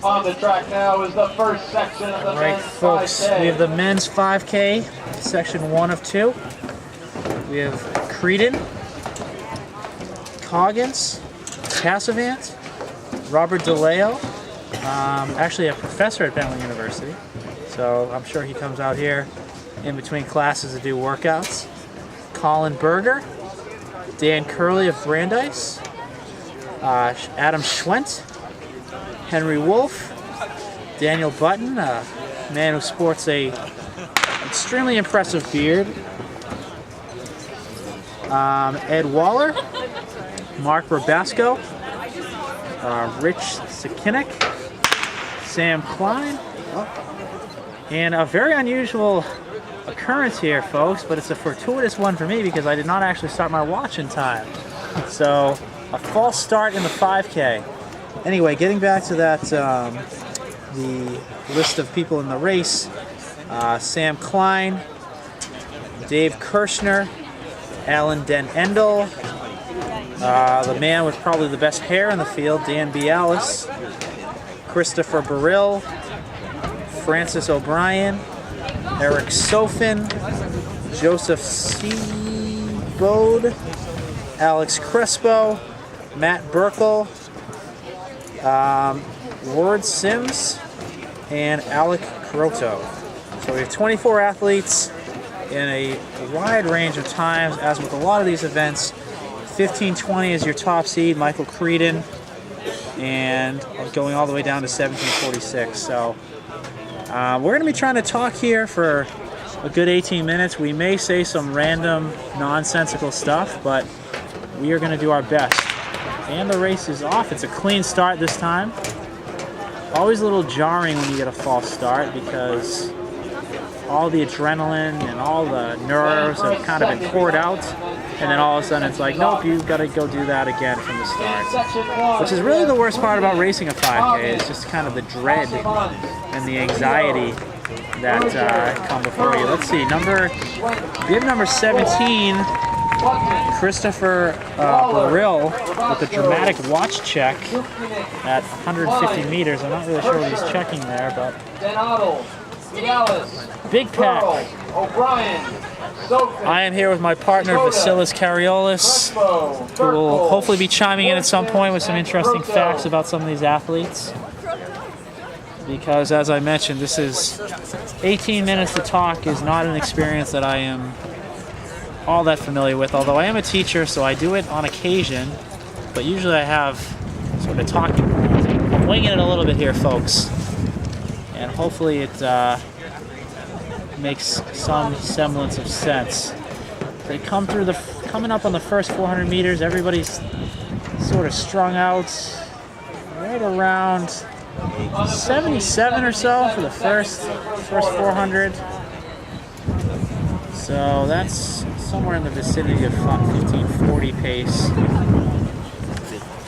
On the track now is the first section of the men's folks, 5K. we have the men's 5K, section 1 of 2. We have Creedon, Coggins, Cassavant, Robert DeLeo, actually a professor at Bentley University, so I'm sure he comes out here in between classes to do workouts. Colin Berger, Dan Curley of Brandeis, Adam Schwent, Henry Wolf, Daniel Button, a man who sports a extremely impressive beard, Ed Waller, Mark Rabasco, Rich Sikinik, Sam Klein, and a very unusual occurrence here, folks, but it's a fortuitous one for me because I did not actually start my watch in time. So, a false start in the 5K. Anyway, getting back to that, the list of people in the race, Sam Klein, Dave Kirshner, Alan Den Endel, the man with probably the best hair in the field, Dan Bialis, Christopher Burrill, Francis O'Brien, Eric Sofin, Joseph Seabode, Alex Crespo, Matt Burkle, Ward Sims, and Alec Croto. So we have 24 athletes in a wide range of times, as with a lot of these events. 15:20 is your top seed, Michael Creedon, and going all the way down to 17:46. So we're going to be trying to talk here for a good 18 minutes. We may say some random, nonsensical stuff, but we are going to do our best. And the race is off. It's a clean start this time. Always a little jarring when you get a false start because all the adrenaline and all the nerves have kind of been poured out, and then all of a sudden it's like, nope, you've got to go do that again from the start. Which is really the worst part about racing a 5K, is just kind of the dread and the anxiety that come before you. Let's see, bib number 17, Christopher Burrill with a dramatic watch check at 150 meters. I'm not really sure what he's checking there, but big pack. I am here with my partner Vasilis Kariolis, who will hopefully be chiming in at some point with some interesting facts about some of these athletes. Because as I mentioned, this is 18 minutes to talk is not an experience that I am all that familiar with, although I am a teacher, so I do it on occasion, but usually I have sort of talking points. I'm winging it a little bit here, folks, and hopefully it makes some semblance of sense. They come through coming up on the first 400 meters, everybody's sort of strung out right around 77 or so for the first 400. So that's somewhere in the vicinity of 1540 pace.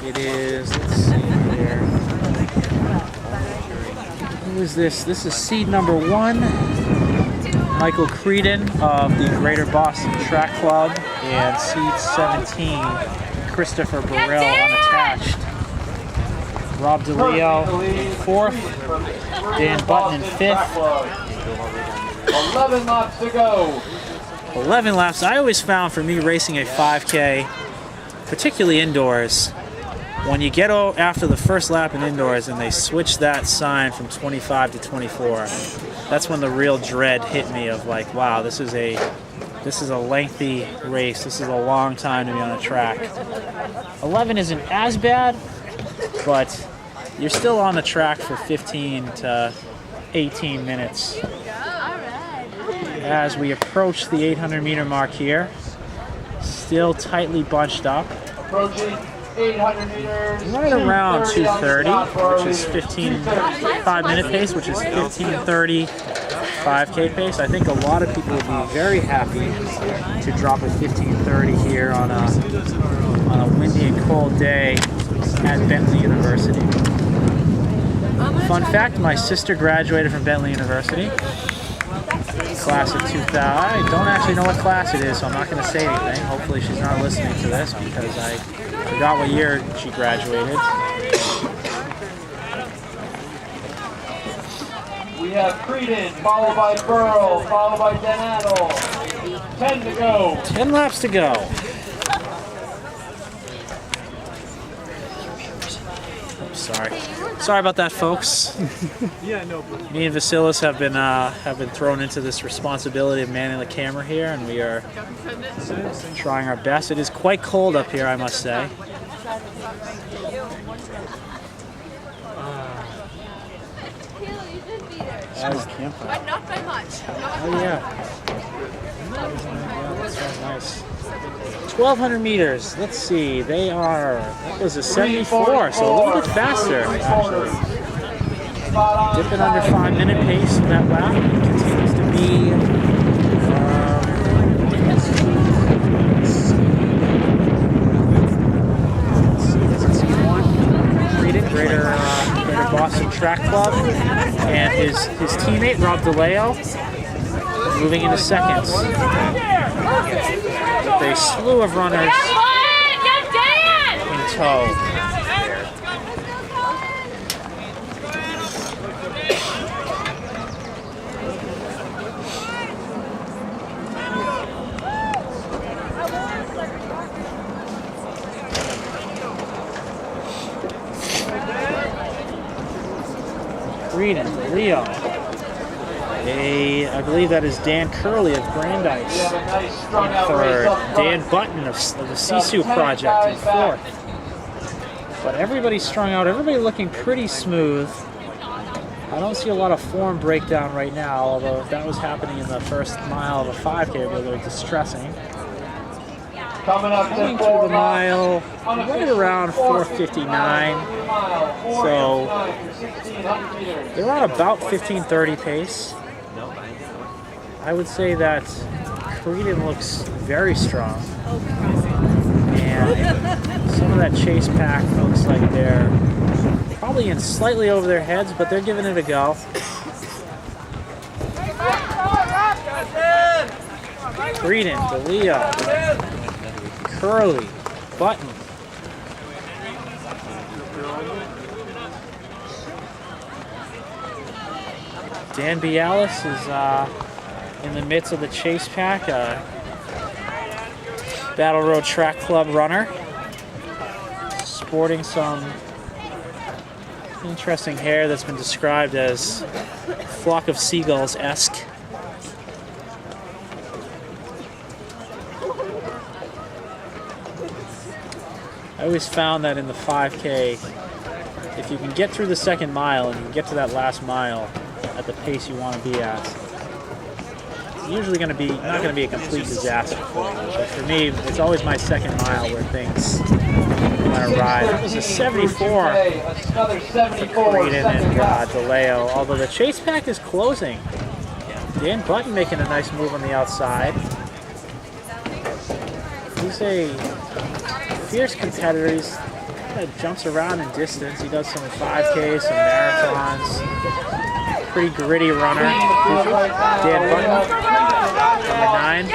It is, let's see here. Who is this? This is seed number 1, Michael Creedon of the Greater Boston Track Club, and seed 17, Christopher Burrill unattached. Rob DeLeo in 4th, Dan Button in 5th. 11 laps to go. 11 laps. I always found for me racing a 5K, particularly indoors, when you get after the first lap in indoors and they switch that sign from 25 to 24, that's when the real dread hit me of like, wow, this is a lengthy race. This is a long time to be on a track. 11 isn't as bad, but you're still on the track for 15 to 18 minutes. As we approach the 800 meter mark here, still tightly bunched up. Approaching 800 meters. Right around 2:30, which is 5-minute pace, which is 15:30 5K pace. I think a lot of people would be very happy to drop a 15:30 here on a windy and cold day at Bentley University. Fun fact, my sister graduated from Bentley University. Class of 2000. I don't actually know what class it is, so I'm not going to say anything. Hopefully she's not listening to this because I forgot what year she graduated. We have Creedon, followed by Burrow, followed by Denadel. 10 to go. 10 laps to go. Sorry about that, folks. Yeah, no. Me and Vasilis have been thrown into this responsibility of manning the camera here, and we are trying our best. It is quite cold up here, I must say. But not by much. Oh yeah. That's very nice. 1,200 meters. Let's see. They are. That was a 74, so a little bit faster. Actually. Dipping under 5-minute pace for that lap. Continues to be. Greater Boston Track Club, and his teammate Rob DeLeo moving into seconds. With a slew of runners in tow. Creedon, Leo. I believe that is Dan Curley of Brandeis in third. Dan Button of the Sisu Project in fourth. But everybody's strung out. Everybody looking pretty smooth. I don't see a lot of form breakdown right now, although if that was happening in the first mile of a 5K, it would be a little distressing. Coming through the mile, right around 4:59. So they're on about 15:30 pace. I would say that Creedon looks very strong, and some of that chase pack looks like they're probably in slightly over their heads, but they're giving it a go. Creedon, DeLeo, Curly, Button. Dan Bialis is in the midst of the chase pack, Battle Road Track Club runner, sporting some interesting hair that's been described as flock of seagulls-esque. I always found that in the 5K, if you can get through the second mile and you can get to that last mile at the pace you want to be at, it's usually going to be not going to be a complete disaster for you. But for me, it's always my second mile where things want to ride. That was a 74 Creedon and DeLeo, although the chase pack is closing. Dan Button making a nice move on the outside. He's a fierce competitor. He kind of jumps around in distance. He does some 5Ks, some marathons. Pretty gritty runner. Dan Button, number 9.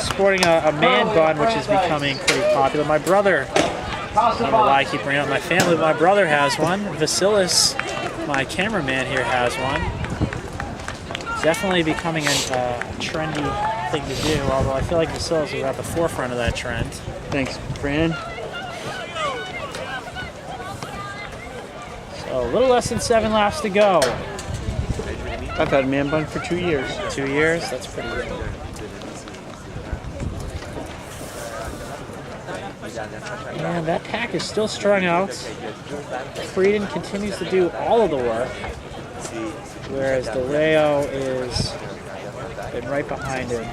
Sporting a man bun, which is becoming pretty popular. My brother, I don't know why I keep bringing up my family, but my brother has one. Vasilis, my cameraman here, has one. Definitely becoming a trendy thing to do, although I feel like Vasilis is at the forefront of that trend. Thanks, Fran. So a little less than 7 laps to go. I've had a man bun for 2 years. 2 years? That's pretty good. And that pack is still strung out. Creedon continues to do all of the work, whereas DeLeo is been right behind him.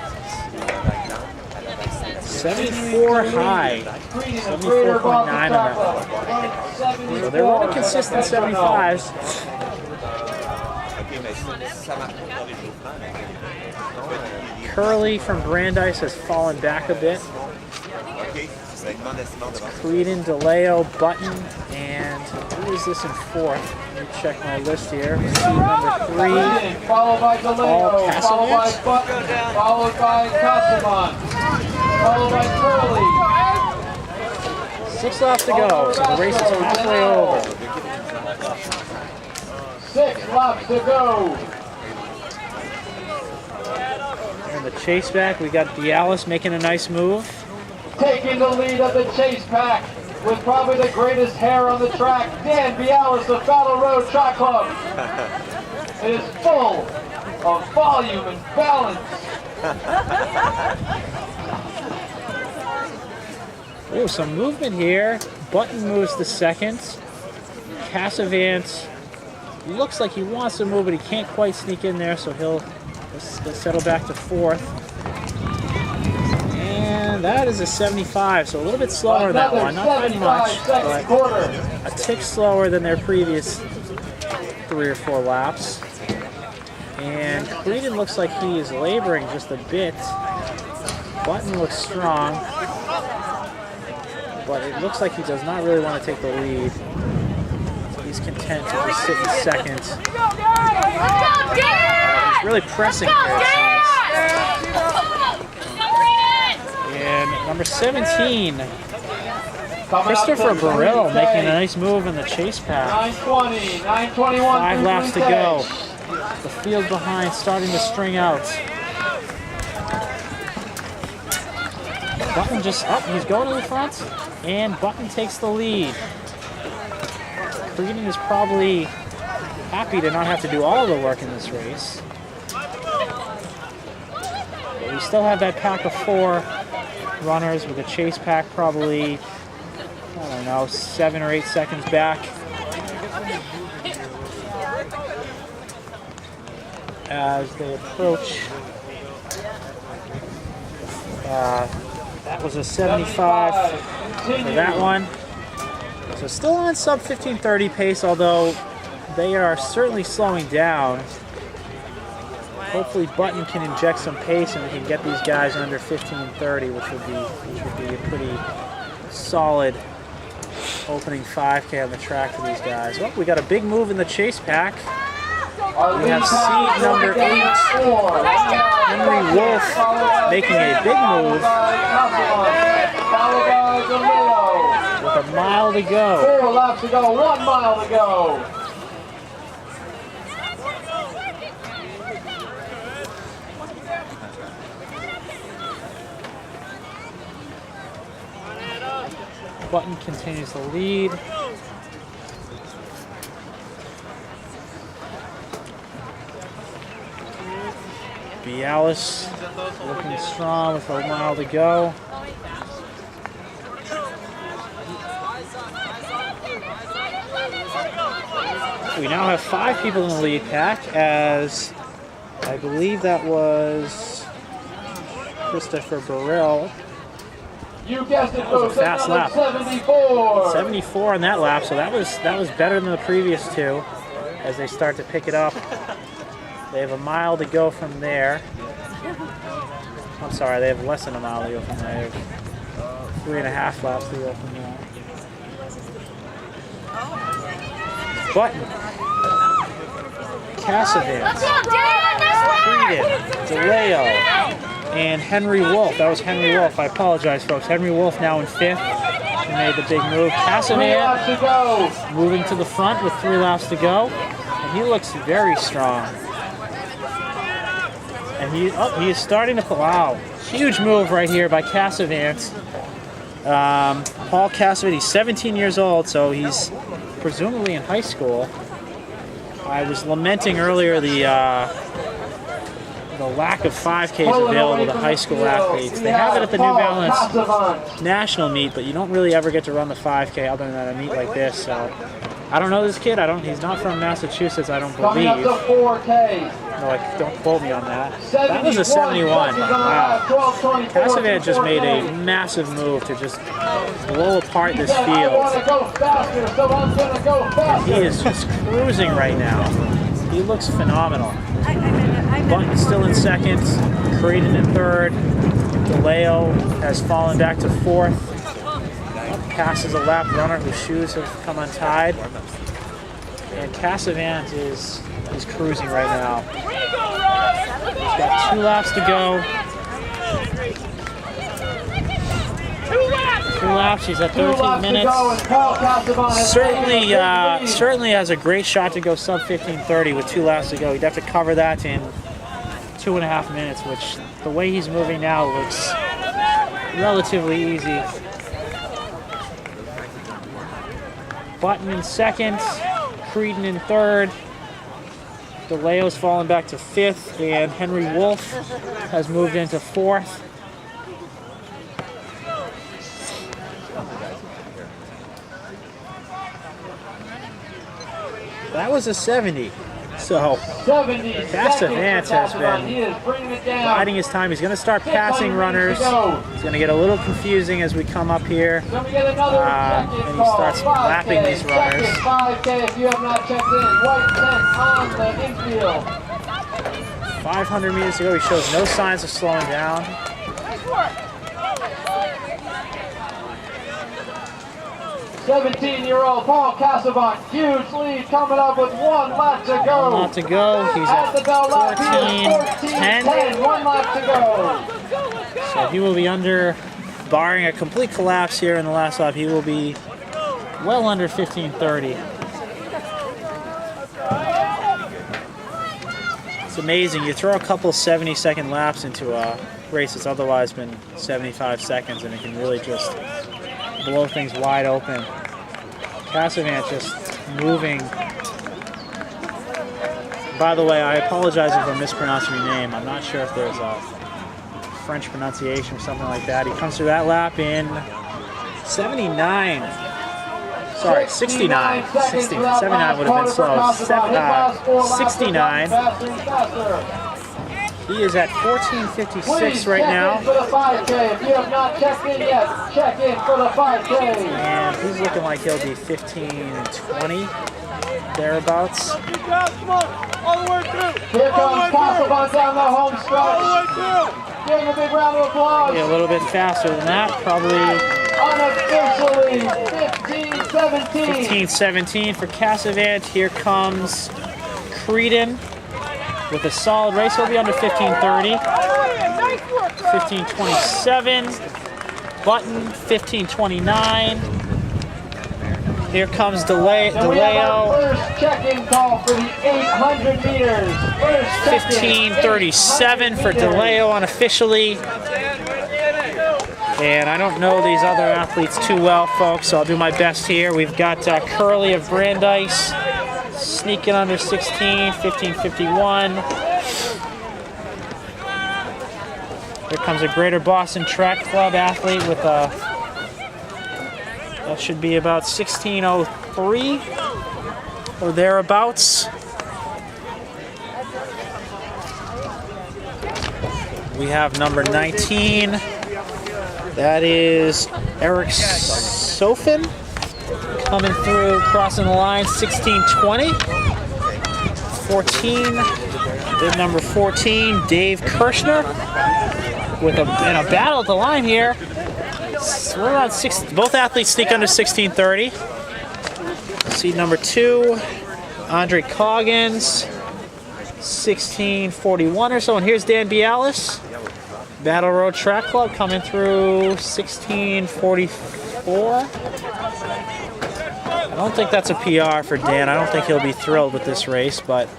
74 high, 74.9 on that one. So they're running consistent 75s. Curly from Brandeis has fallen back a bit. Creedon, DeLeo, Button, and who is this in fourth? Let me check my list here. See number 3. Followed by DeLeo, followed by Button, followed by Castleman, followed by Curly. 6 laps to go, so the race is halfway over. 6 laps to go. In the chase back, we got Bialis making a nice move. Taking the lead of the chase pack with probably the greatest hair on the track, Dan Bialis of Battle Road Track Club. It is full of volume and balance. Oh, some movement here. Button moves to second. Cassavant looks like he wants to move, but he can't quite sneak in there, so he'll settle back to fourth. And that is a 75, so a little bit slower in that one. Not by much, but a tick slower than their previous 3 or 4 laps. And Creedon looks like he is laboring just a bit. Button looks strong, but it looks like he does not really want to take the lead. So he's content to just sit in second. He's really pressing here, it seems. And number 17, Christopher Burrell making a nice move in the chase pack. 920, 921. 5 laps to go. The field behind starting to string out. Button just up, he's going to the front, and Button takes the lead. Creedon is probably happy to not have to do all the work in this race. But we still have that pack of 4 runners with a chase pack probably, I don't know, 7 or 8 seconds back. As they approach, that was a 75 for that one. So still on sub 15:30 pace, although they are certainly slowing down. Hopefully Button can inject some pace and we can get these guys under 15:30, which would be a pretty solid opening 5K on the track for these guys. Well, we got a big move in the chase pack. We have seed number 8, Henry Wolf, making a big move with a mile to go. 4 laps to go, 1 mile to go. Button continues to lead. Bialis looking strong with a mile to go. We now have 5 people in the lead pack, as I believe that was Christopher Burrell. You guessed it, That was a fast lap. 74. 74 on that lap, so that was better than the previous 2 as they start to pick it up. They have a mile to go from there. I'm sorry, they have less than a mile to go from there. They have 3.5 laps to go from there. Button, Cassavant, Creedon, DeLeo, and Henry Wolf. That was Henry Wolf. I apologize, folks. Henry Wolf now in 5th. He made the big move. Cassavant moving to the front with 3 laps to go. And he looks very strong. And he is starting to, wow, huge move right here by Cassavant. Paul Cassavant, he's 17 years old, so he's presumably in high school. I was lamenting earlier the lack of 5Ks available to high school athletes. They have it at the New Balance National meet, but you don't really ever get to run the 5K other than at a meet like this. So I don't know this kid. He's not from Massachusetts, I don't believe. No, don't quote me on that. That was a 71. Wow. Cassavant just made a massive move to just blow apart this field. And he is just cruising right now. He looks phenomenal. Button still in 2nd, Creedon in 3rd. DeLeo has fallen back to 4th. Passes a lap runner whose shoes have come untied. And Cassavant is cruising right now. He's got 2 laps to go. 2 laps laps. He's at 2 13 laps to minutes. go, and Paul Casavan has taken a big lead. Certainly has a great shot to go sub 15:30 with 2 laps to go. He'd have to cover that in 2.5 minutes, which the way he's moving now looks relatively easy. Button in second, Creedon in third. DeLeo's fallen back to 5th, and Henry Wolf has moved into 4th. That was a 70. So 70 Casavan has been He is bringing it down. biding his time. He's going to start passing runners. It's going to get a little confusing as we come up here. Then we get another check-in And he call. starts 5K, lapping these runners. check-in, 5K if you have not checked in. White tent on the infield. 500 meters to go. He shows no signs of slowing down. 17-year-old Paul Casavan, huge lead coming up with 1 lap to go. 1 lap to go. He's At the at bell lap, he is 14:10. 14:10. 1 lap to go. So he will be under, barring a complete collapse here in the last lap, he will be well under 15:30. It's amazing. You throw a couple 70-second laps into a race that's otherwise been 75 seconds, and it can really just blow things wide open. Casavan just moving. By the way, I apologize if I'm mispronouncing your name. I'm not sure if there's a French pronunciation or something like that. He comes through that lap in 79. Sorry, 69. 79 would have been slow. 69. He is at 14:56 right now. For the 5K. If you have not checked in yet, check in for the 5K. And he's looking like he'll be 15:20, thereabouts. Here comes Casavan down the home stretch. Give him a big round of applause. Be a little bit faster than that, probably Unofficially 15:17. 15:17 for Casavan. Here comes Creedon with a solid race. He'll be under 15:30. 15:27. Button 15:29. Here comes And we have our DeLeo. first check-in call for the 800 meters. First check-in, 15:37 for 800 meters. DeLeo unofficially. And I don't know these other athletes too well, folks, so I'll do my best here. We've got Curly of Brandeis sneaking under 16, 15:51. Here comes a Greater Boston Track Club athlete with a, that should be about 16:03 or thereabouts. We have number 19. That is Eric Sofin coming through, crossing the line, 16:20. 14, bid number 14, Dave Kirshner, with in a battle at the line here. So we're around both athletes sneak under 16:30. Seed number 2, Andre Coggins, 16:41 or so. And here's Dan Bialis, Battle Road Track Club, coming through 16:44. I don't think that's a PR for Dan. I don't think he'll be thrilled with this race, but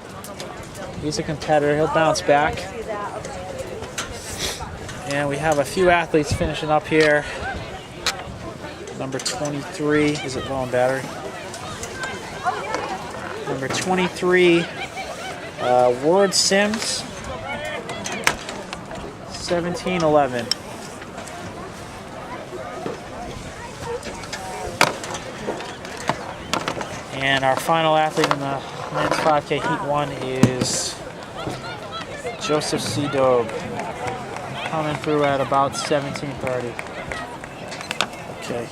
he's a competitor. He'll bounce back. And we have a few athletes finishing up here. Number 23, is it low on battery? Number 23, Ward Sims, 17:11. And our final athlete in the men's 5K Heat 1 is Joseph C. Dobe, coming through at about 17:30. Okay.